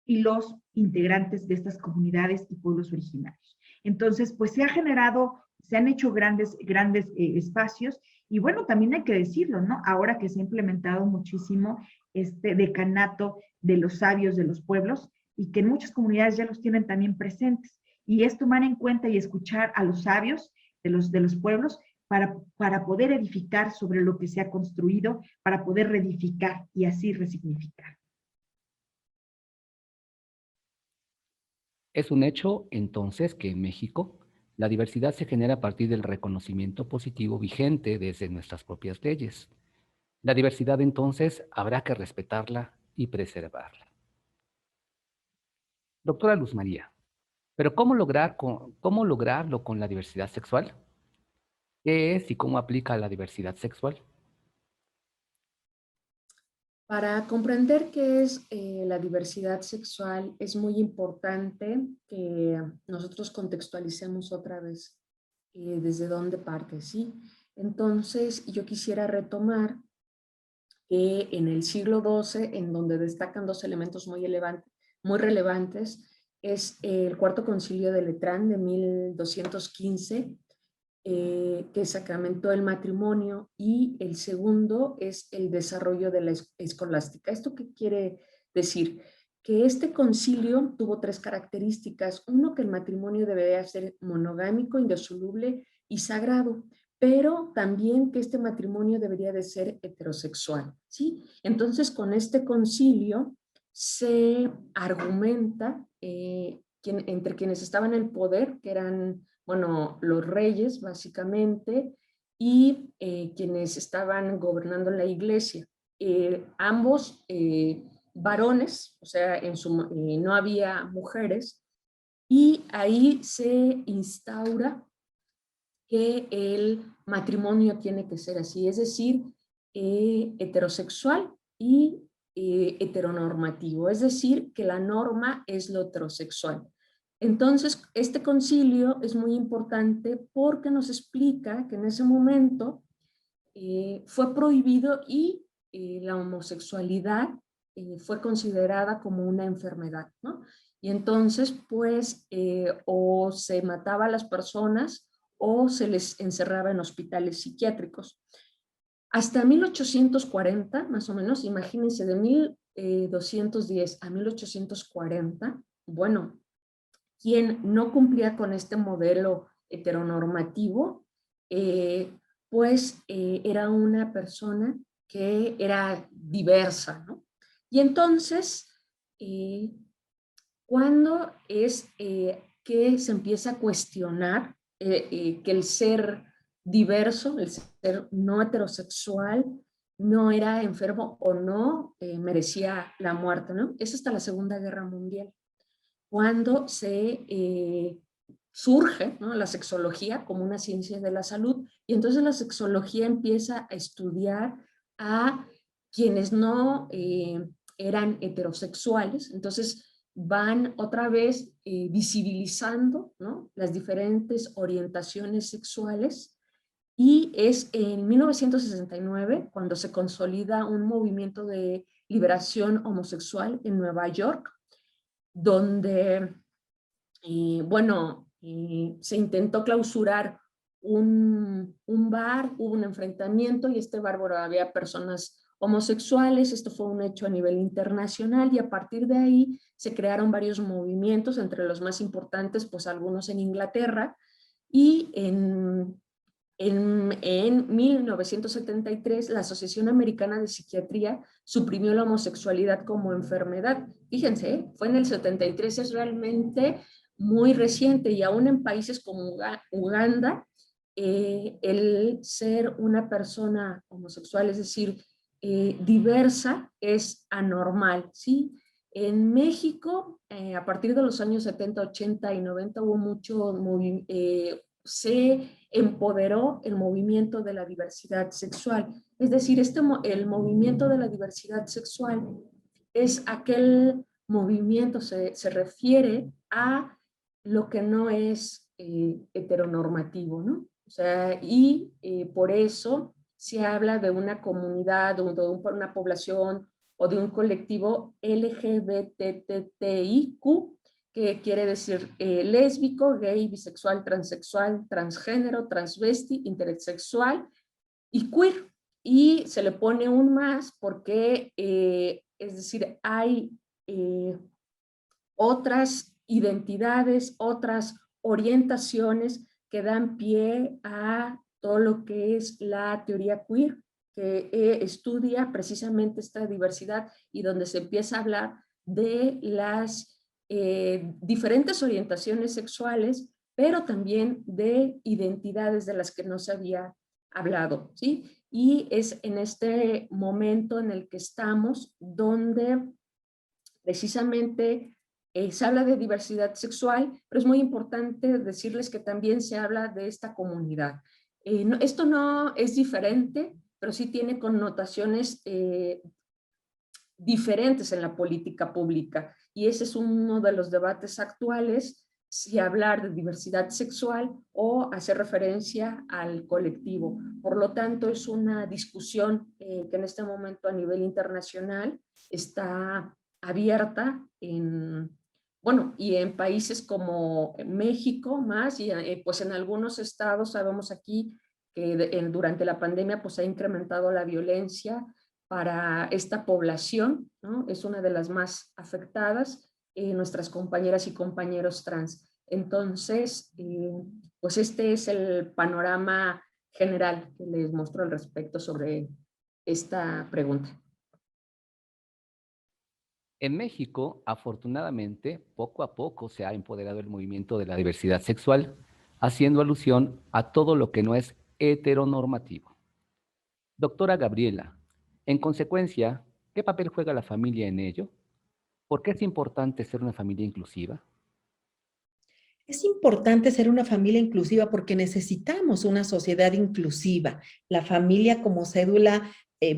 y los integrantes de estas comunidades y pueblos originarios. Entonces, pues se han hecho grandes espacios y bueno, también hay que decirlo, ¿no? Ahora que se ha implementado muchísimo este decanato de los sabios de los pueblos y que en muchas comunidades ya los tienen también presentes. Y es tomar en cuenta y escuchar a los sabios de los pueblos para poder edificar sobre lo que se ha construido, para poder reedificar y así resignificar. Es un hecho, entonces, que en México la diversidad se genera a partir del reconocimiento positivo vigente desde nuestras propias leyes. La diversidad, entonces, habrá que respetarla y preservarla. Doctora Luz María, ¿pero cómo lograrlo con la diversidad sexual? ¿Qué es y cómo aplica la diversidad sexual? Para comprender qué es la diversidad sexual, es muy importante que nosotros contextualicemos otra vez desde dónde parte, ¿sí? Entonces, yo quisiera retomar que en el siglo XII, en donde destacan dos elementos muy relevantes, es el Cuarto Concilio de Letrán de 1215, que sacramentó el matrimonio, y el segundo es el desarrollo de la escolástica. ¿Esto qué quiere decir? Que este concilio tuvo tres características. Uno, que el matrimonio debería ser monogámico, indisoluble y sagrado, pero también que este matrimonio debería de ser heterosexual, ¿sí? Entonces, con este concilio se argumenta entre quienes estaban en el poder, que eran, bueno, los reyes básicamente, y quienes estaban gobernando en la iglesia. Ambos varones, o sea, no había mujeres, y ahí se instaura que el matrimonio tiene que ser así, es decir, heterosexual y heteronormativo, es decir, que la norma es lo heterosexual. Entonces, este concilio es muy importante porque nos explica que en ese momento fue prohibido y la homosexualidad fue considerada como una enfermedad, ¿no? Y entonces, pues, o se mataba a las personas o se les encerraba en hospitales psiquiátricos. Hasta 1840, más o menos, imagínense, de 1210 a 1840, bueno, quien no cumplía con este modelo heteronormativo, pues era una persona que era diversa, ¿no? Y entonces, ¿cuándo es que se empieza a cuestionar que el ser diverso, el ser no heterosexual, no era enfermo o no merecía la muerte, ¿no? Es hasta la Segunda Guerra Mundial, cuando surge, ¿no?, la sexología como una ciencia de la salud, y entonces la sexología empieza a estudiar a quienes no eran heterosexuales. Entonces van otra vez visibilizando, ¿no?, las diferentes orientaciones sexuales, y es en 1969 cuando se consolida un movimiento de liberación homosexual en Nueva York, donde, bueno, se intentó clausurar un bar, hubo un enfrentamiento, y este bar, bueno, había personas homosexuales. Esto fue un hecho a nivel internacional, y a partir de ahí se crearon varios movimientos, entre los más importantes, pues algunos en Inglaterra, y en 1973 la Asociación Americana de Psiquiatría suprimió la homosexualidad como enfermedad. Fíjense, fue en el 73, es realmente muy reciente, y aún en países como Uganda, el ser una persona homosexual, es decir, diversa, es anormal, ¿sí? En México, a partir de los años 70, 80 y 90 hubo mucho se empoderó el movimiento de la diversidad sexual. Es decir, el movimiento de la diversidad sexual es aquel movimiento, se refiere a lo que no es heteronormativo, ¿no? O sea, y por eso se habla de una comunidad, de una población o de un colectivo LGBTTIQ, que quiere decir lésbico, gay, bisexual, transexual, transgénero, transvesti, intersexual y queer. Y se le pone un más porque, es decir, hay otras identidades, otras orientaciones que dan pie a todo lo que es la teoría queer, que estudia precisamente esta diversidad y donde se empieza a hablar de las diferentes orientaciones sexuales, pero también de identidades de las que no se había hablado, ¿sí? Y es en este momento en el que estamos donde precisamente se habla de diversidad sexual, pero es muy importante decirles que también se habla de esta comunidad. Esto no es diferente, pero sí tiene connotaciones diferentes en la política pública, y ese es uno de los debates actuales, si hablar de diversidad sexual o hacer referencia al colectivo. Por lo tanto, es una discusión que en este momento a nivel internacional está abierta bueno, y en países como México más, y pues en algunos estados sabemos aquí que durante la pandemia pues ha incrementado la violencia para esta población, ¿no? Es una de las más afectadas, nuestras compañeras y compañeros trans. Entonces, pues este es el panorama general que les muestro al respecto sobre esta pregunta. En México, afortunadamente, poco a poco se ha empoderado el movimiento de la diversidad sexual, haciendo alusión a todo lo que no es heteronormativo. Doctora Gabriela, en consecuencia, ¿qué papel juega la familia en ello? ¿Por qué es importante ser una familia inclusiva? Es importante ser una familia inclusiva porque necesitamos una sociedad inclusiva. La familia como cédula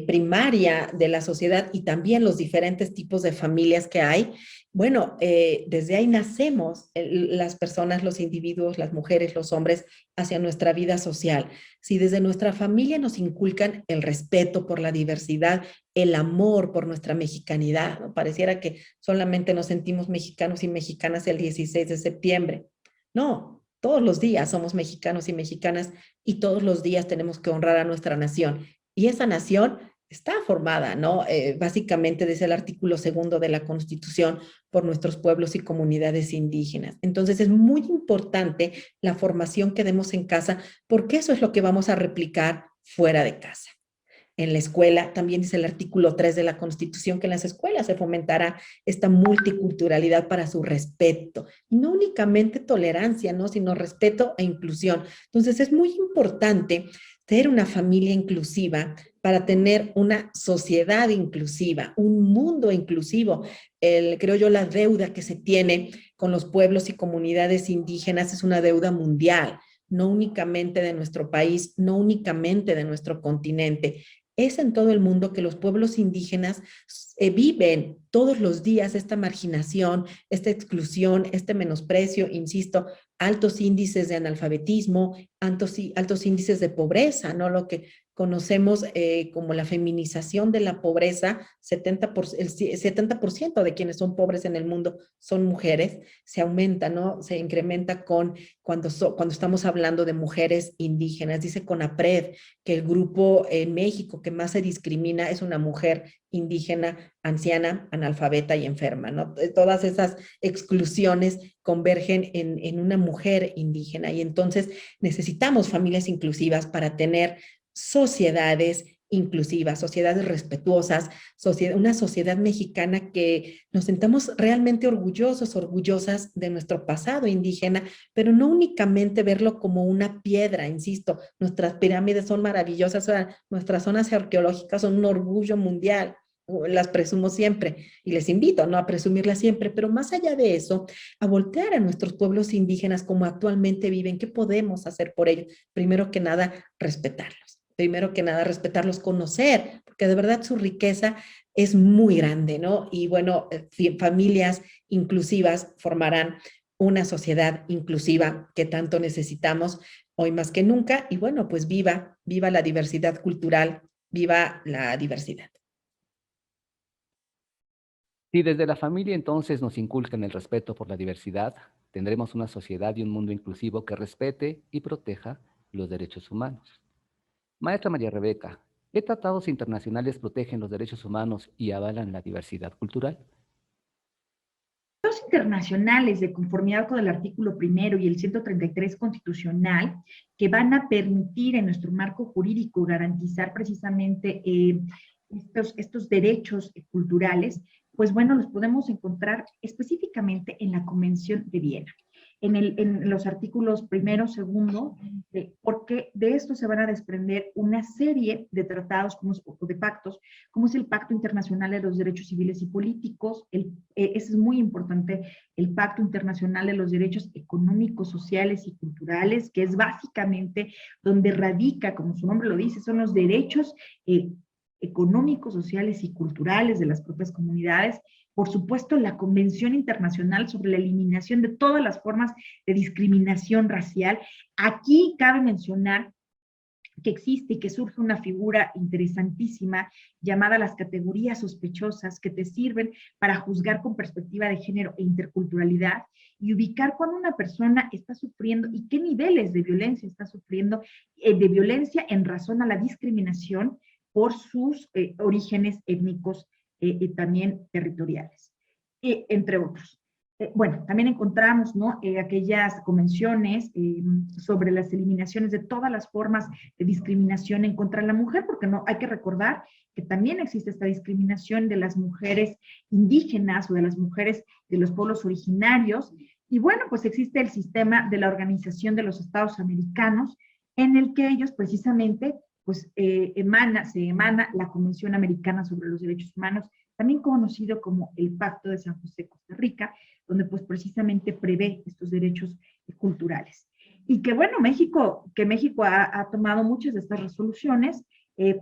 primaria de la sociedad y también los diferentes tipos de familias que hay. Bueno, desde ahí nacemos las personas, los individuos, las mujeres, los hombres, hacia nuestra vida social. Si desde nuestra familia nos inculcan el respeto por la diversidad, el amor por nuestra mexicanidad, ¿no? Pareciera que solamente nos sentimos mexicanos y mexicanas el 16 de septiembre. No, todos los días somos mexicanos y mexicanas y todos los días tenemos que honrar a nuestra nación. Y esa nación está formada, ¿no? Básicamente desde el artículo 2 de la Constitución por nuestros pueblos y comunidades indígenas. Entonces es muy importante la formación que demos en casa porque eso es lo que vamos a replicar fuera de casa. En la escuela, también dice el artículo 3 de la Constitución que en las escuelas se fomentará esta multiculturalidad para su respeto. Y no únicamente tolerancia, ¿no? Sino respeto e inclusión. Entonces es muy importante ser una familia inclusiva para tener una sociedad inclusiva, un mundo inclusivo. Creo yo la deuda que se tiene con los pueblos y comunidades indígenas es una deuda mundial, no únicamente de nuestro país, no únicamente de nuestro continente. Es en todo el mundo que los pueblos indígenas viven todos los días esta marginación, esta exclusión, este menosprecio, insisto, altos índices de analfabetismo, altos índices de pobreza, ¿no? Lo que conocemos como la feminización de la pobreza, el 70% de quienes son pobres en el mundo son mujeres, se aumenta, ¿no? Se incrementa cuando estamos hablando de mujeres indígenas. Dice CONAPRED que el grupo en México que más se discrimina es una mujer indígena, anciana, analfabeta y enferma, ¿no? Todas esas exclusiones convergen en una mujer indígena y entonces necesitamos familias inclusivas para tener sociedades inclusivas, sociedades respetuosas, una sociedad mexicana que nos sentamos realmente orgullosos, orgullosas de nuestro pasado indígena, pero no únicamente verlo como una piedra, insisto, nuestras pirámides son maravillosas, nuestras zonas arqueológicas son un orgullo mundial, las presumo siempre y les invito, ¿no?, a presumirlas siempre, pero más allá de eso, a voltear a nuestros pueblos indígenas como actualmente viven, ¿qué podemos hacer por ellos? Primero que nada, respetarlos. Primero que nada, respetarlos, conocer, porque de verdad su riqueza es muy grande, ¿no? Y bueno, familias inclusivas formarán una sociedad inclusiva que tanto necesitamos hoy más que nunca. Y bueno, pues viva la diversidad cultural, viva la diversidad. Si desde la familia entonces nos inculcan el respeto por la diversidad, tendremos una sociedad y un mundo inclusivo que respete y proteja los derechos humanos. Maestra María Rebeca, ¿qué tratados internacionales protegen los derechos humanos y avalan la diversidad cultural? Tratados internacionales de conformidad con el artículo 1 y el 133 constitucional que van a permitir en nuestro marco jurídico garantizar precisamente estos derechos culturales, pues bueno, los podemos encontrar específicamente en la Convención de Viena, en los artículos 1, 2, porque de esto se van a desprender una serie de tratados o de pactos, como es el Pacto Internacional de los Derechos Civiles y Políticos, ese es muy importante, el Pacto Internacional de los Derechos Económicos, Sociales y Culturales, que es básicamente donde radica, como su nombre lo dice, son los derechos económicos, sociales y culturales de las propias comunidades. Por supuesto, la Convención Internacional sobre la Eliminación de todas las formas de discriminación racial. Aquí cabe mencionar que existe y que surge una figura interesantísima llamada las categorías sospechosas, que te sirven para juzgar con perspectiva de género e interculturalidad y ubicar cuando una persona está sufriendo y qué niveles de violencia está sufriendo, de violencia en razón a la discriminación por sus orígenes étnicos y también territoriales, entre otros. Bueno, también encontramos, ¿no?, aquellas convenciones sobre las eliminaciones de todas las formas de discriminación en contra de la mujer, porque no hay que recordar que también existe esta discriminación de las mujeres indígenas o de las mujeres de los pueblos originarios. Y bueno, pues existe el sistema de la Organización de los Estados Americanos, en el que ellos precisamente pues se emana la Convención Americana sobre los Derechos Humanos, también conocido como el Pacto de San José, Costa Rica, donde pues precisamente prevé estos derechos culturales. Y que bueno, México ha tomado muchas de estas resoluciones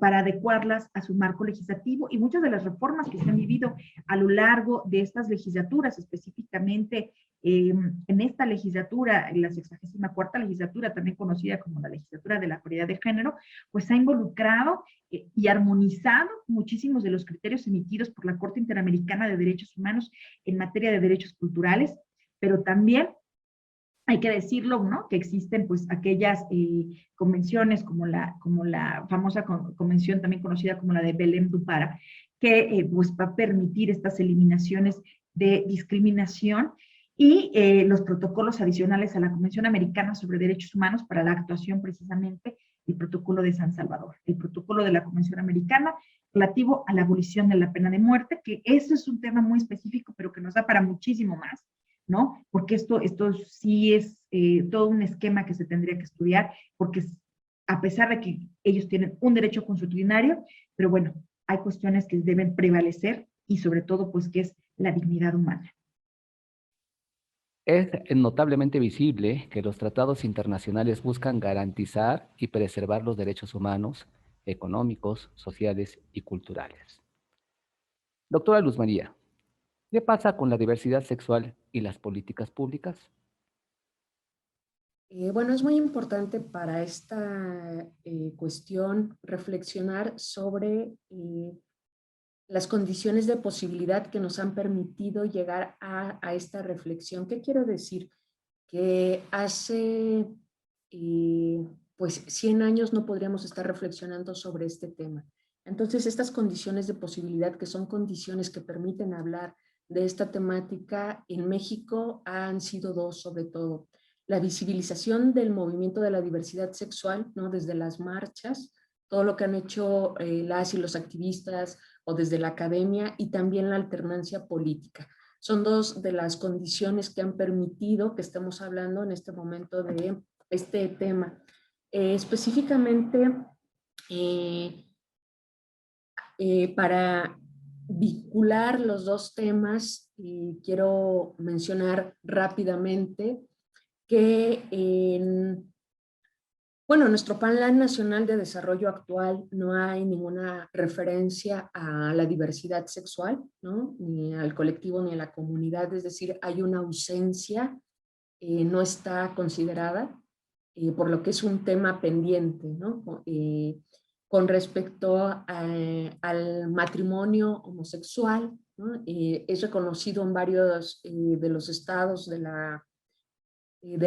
para adecuarlas a su marco legislativo, y muchas de las reformas que se han vivido a lo largo de estas legislaturas, específicamente en esta legislatura, en la 64ª legislatura, también conocida como la legislatura de la paridad de género, pues ha involucrado y armonizado muchísimos de los criterios emitidos por la Corte Interamericana de Derechos Humanos en materia de derechos culturales, pero también hay que decirlo, ¿no?, que existen pues aquellas convenciones como la famosa convención también conocida como la de Belém do Pará, que pues va a permitir estas eliminaciones de discriminación, y los protocolos adicionales a la Convención Americana sobre Derechos Humanos para la actuación precisamente el protocolo de San Salvador, el protocolo de la Convención Americana relativo a la abolición de la pena de muerte, que eso es un tema muy específico, pero que nos da para muchísimo más, ¿no? Porque esto sí es todo un esquema que se tendría que estudiar, porque a pesar de que ellos tienen un derecho consuetudinario, pero bueno, hay cuestiones que deben prevalecer y sobre todo pues que es la dignidad humana. Es notablemente visible que los tratados internacionales buscan garantizar y preservar los derechos humanos, económicos, sociales y culturales. Doctora Luz María, ¿qué pasa con la diversidad sexual y las políticas públicas? Bueno, es muy importante para esta cuestión reflexionar sobre las condiciones de posibilidad que nos han permitido llegar a esta reflexión. ¿Qué quiero decir? Que hace pues 100 años no podríamos estar reflexionando sobre este tema. Entonces, estas condiciones de posibilidad, que son condiciones que permiten hablar de esta temática en México, han sido dos sobre todo. La visibilización del movimiento de la diversidad sexual, ¿no?, desde las marchas, todo lo que han hecho las y los activistas o desde la academia, y también la alternancia política. Son dos de las condiciones que han permitido que estemos hablando en este momento de este tema. Específicamente, para vincular los dos temas, quiero mencionar rápidamente que en nuestro Plan Nacional de Desarrollo actual no hay ninguna referencia a la diversidad sexual, ¿no? Ni al colectivo ni a la comunidad, es decir, hay una ausencia, no está considerada, por lo que es un tema pendiente, ¿no? Con respecto al matrimonio homosexual, ¿no? Es reconocido en varios de los estados de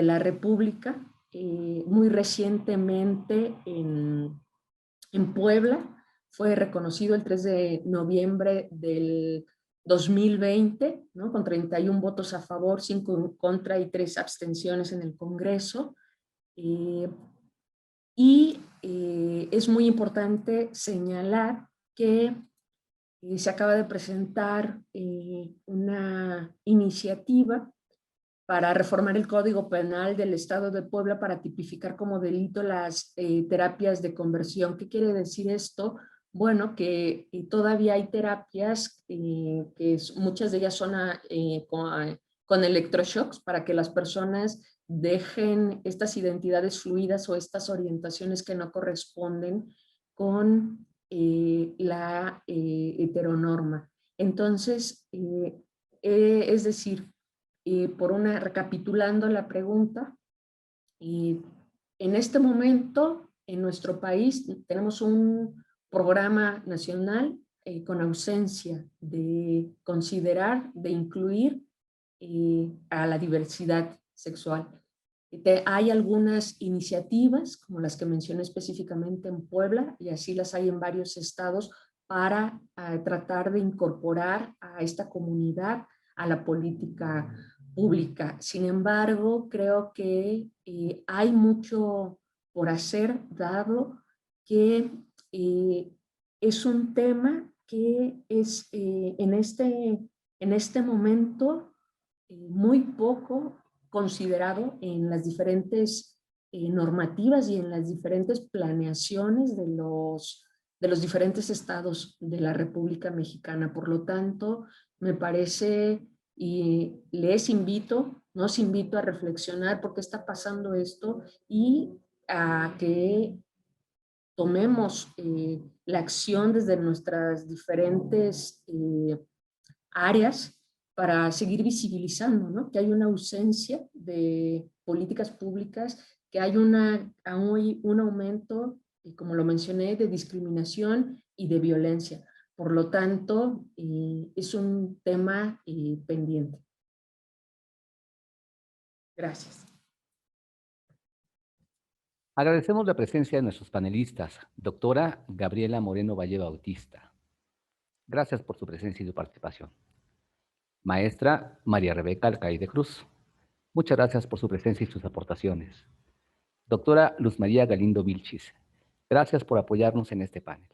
la República. Muy recientemente en Puebla fue reconocido el 3 de noviembre del 2020, ¿no? Con 31 votos a favor, 5 en contra y 3 abstenciones en el Congreso. Es muy importante señalar que se acaba de presentar una iniciativa para reformar el Código Penal del Estado de Puebla para tipificar como delito las terapias de conversión. ¿Qué quiere decir esto? Bueno, que todavía hay terapias muchas de ellas son con electroshocks para que las personas dejen estas identidades fluidas o estas orientaciones que no corresponden con la heteronorma. Entonces, es decir, recapitulando la pregunta, en este momento en nuestro país tenemos un programa nacional con ausencia de considerar, de incluir a la diversidad sexual. Hay algunas iniciativas, como las que mencioné específicamente en Puebla, y así las hay en varios estados, para tratar de incorporar a esta comunidad a la política pública. Sin embargo, creo que hay mucho por hacer, dado que es un tema que es en este momento muy poco considerado en las diferentes normativas y en las diferentes planeaciones de los diferentes estados de la República Mexicana. Por lo tanto, me parece, y nos invito a reflexionar por qué está pasando esto y a que tomemos la acción desde nuestras diferentes áreas para seguir visibilizando, ¿no? Que hay una ausencia de políticas públicas, que hay un aumento, como lo mencioné, de discriminación y de violencia. Por lo tanto, es un tema pendiente. Gracias. Agradecemos la presencia de nuestros panelistas, doctora Gabriela Moreno Valle Bautista. Gracias por su presencia y su participación. Maestra María Rebeca Alcaide Cruz. Muchas gracias por su presencia y sus aportaciones. Doctora Luz María Galindo Vilchis. Gracias por apoyarnos en este panel.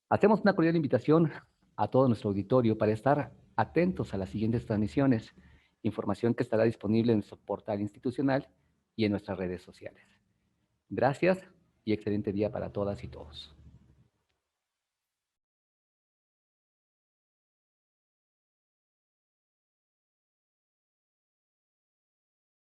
Hacemos una cordial invitación a todo nuestro auditorio para estar atentos a las siguientes transmisiones, información que estará disponible en nuestro portal institucional y en nuestras redes sociales. Gracias y excelente día para todas y todos.